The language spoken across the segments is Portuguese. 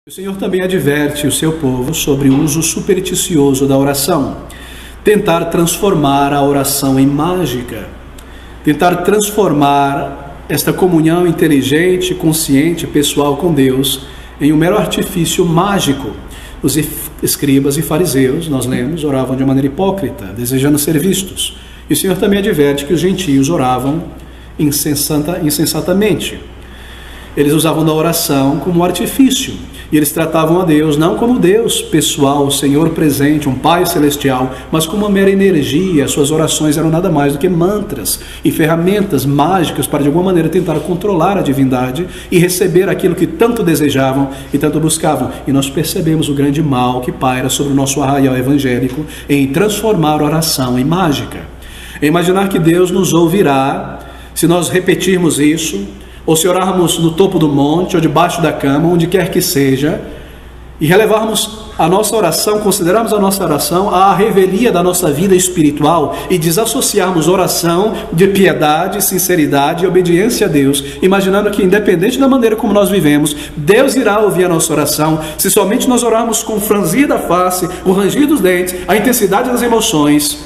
O Senhor também adverte o seu povo sobre o uso supersticioso da oração. Tentar transformar a oração em mágica. Tentar transformar esta comunhão inteligente, consciente, pessoal com Deus em um mero artifício mágico. Os escribas e fariseus, nós lemos, oravam de maneira hipócrita, desejando ser vistos. E o Senhor também adverte que os gentios oravam insensatamente. Eles usavam da oração como artifício. E eles tratavam a Deus não como Deus pessoal, o Senhor presente, um Pai celestial, mas como uma mera energia. Suas orações eram nada mais do que mantras e ferramentas mágicas para de alguma maneira tentar controlar a divindade e receber aquilo que tanto desejavam e tanto buscavam. E nós percebemos o grande mal que paira sobre o nosso arraial evangélico em transformar a oração em mágica. Em imaginar que Deus nos ouvirá se nós repetirmos isso, ou se orarmos no topo do monte, ou debaixo da cama, onde quer que seja, e relevarmos a nossa oração, considerarmos a nossa oração a revelia da nossa vida espiritual e desassociarmos oração de piedade, sinceridade e obediência a Deus, imaginando que independente da maneira como nós vivemos, Deus irá ouvir a nossa oração, se somente nós orarmos com o franzir da face, o ranger dos dentes, a intensidade das emoções,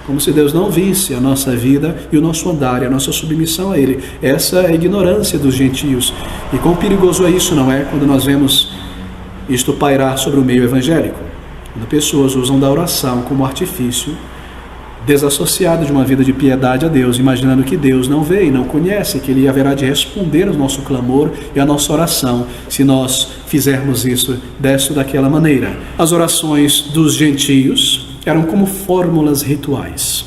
como se Deus não visse a nossa vida e o nosso andar e a nossa submissão a Ele. Essa é a ignorância dos gentios. E quão perigoso é isso, não é? Quando nós vemos isto pairar sobre o meio evangélico. Quando pessoas usam da oração como artifício, desassociado de uma vida de piedade a Deus, imaginando que Deus não vê e não conhece, que Ele haverá de responder ao nosso clamor e à nossa oração, se nós fizermos isso desta ou daquela maneira. As orações dos gentios eram como fórmulas rituais.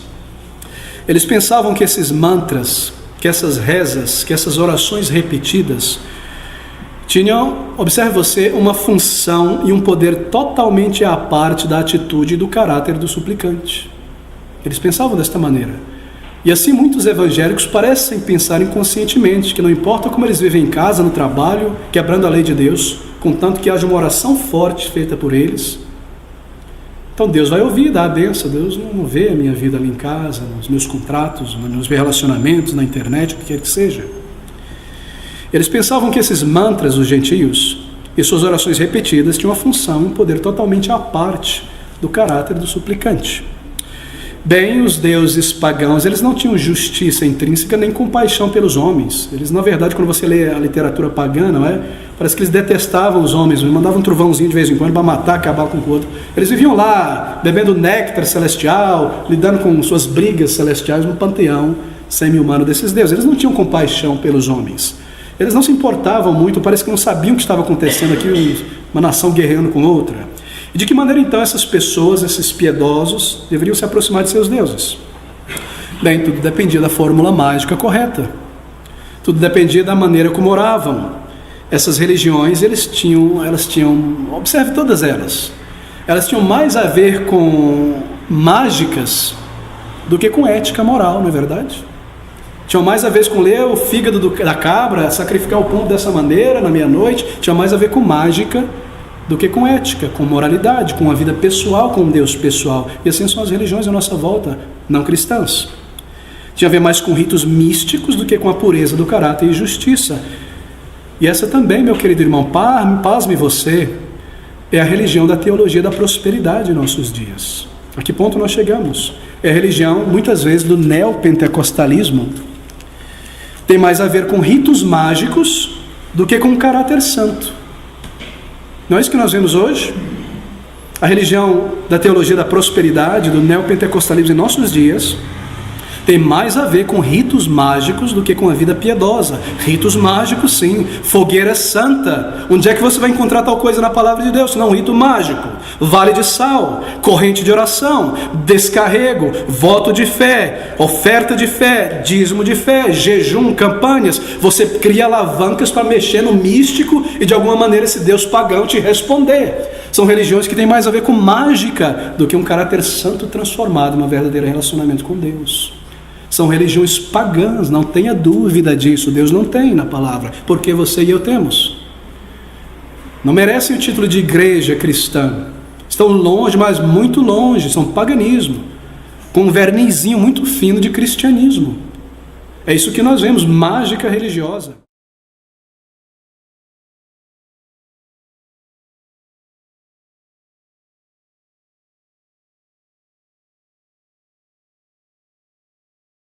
Eles pensavam que esses mantras, que essas rezas, que essas orações repetidas tinham, observe você, uma função e um poder totalmente à parte da atitude e do caráter do suplicante. Eles pensavam desta maneira. E assim muitos evangélicos parecem pensar inconscientemente, que não importa como eles vivem em casa, no trabalho, quebrando a lei de Deus, contanto que haja uma oração forte feita por eles, então Deus vai ouvir, dar a benção. Deus não vê a minha vida ali em casa, nos meus contratos, nos meus relacionamentos, na internet, o que quer que seja. Eles pensavam que esses mantras, os gentios, e suas orações repetidas tinham uma função e um poder totalmente à parte do caráter do suplicante. Bem, os deuses pagãos, eles não tinham justiça intrínseca nem compaixão pelos homens. Eles, na verdade, quando você lê a literatura pagã, não é? Parece que eles detestavam os homens, mandavam um trovãozinho de vez em quando para matar, acabar com o outro. Eles viviam lá, bebendo néctar celestial, lidando com suas brigas celestiais no panteão semi-humano desses deuses. Eles não tinham compaixão pelos homens. Eles não se importavam muito, parece que não sabiam o que estava acontecendo aqui, uma nação guerreando com outra. E de que maneira então essas pessoas, esses piedosos, deveriam se aproximar de seus deuses? Bem, tudo dependia da fórmula mágica correta. Tudo dependia da maneira como oravam. Essas religiões, elas tinham, observe todas elas tinham mais a ver com mágicas do que com ética moral, não é verdade? Tinham mais a ver com ler o fígado da cabra, sacrificar o pombo dessa maneira na meia-noite, tinha mais a ver com mágica do que com ética, com moralidade, com a vida pessoal, com um Deus pessoal. E assim são as religiões à nossa volta, não cristãs. Tinha a ver mais com ritos místicos do que com a pureza do caráter e justiça. E essa também, meu querido irmão, pasme você, é a religião da teologia da prosperidade em nossos dias. A que ponto nós chegamos? É a religião, muitas vezes, do neopentecostalismo. Tem mais a ver com ritos mágicos do que com caráter santo. Não é isso que nós vemos hoje? A religião da teologia da prosperidade, do neopentecostalismo em nossos dias, tem mais a ver com ritos mágicos do que com a vida piedosa. Ritos mágicos, sim. Fogueira santa. Onde é que você vai encontrar tal coisa na palavra de Deus? Não, um rito mágico. Vale de sal, corrente de oração, descarrego, voto de fé, oferta de fé, dízimo de fé, jejum, campanhas. Você cria alavancas para mexer no místico e de alguma maneira esse Deus pagão te responder. São religiões que têm mais a ver com mágica do que um caráter santo transformado em um verdadeiro relacionamento com Deus. São religiões pagãs, não tenha dúvida disso. Deus não tem na palavra, porque você e eu temos. Não merecem o título de igreja cristã. Estão longe, mas muito longe. São paganismo, com um vernizinho muito fino de cristianismo. É isso que nós vemos, mágica religiosa.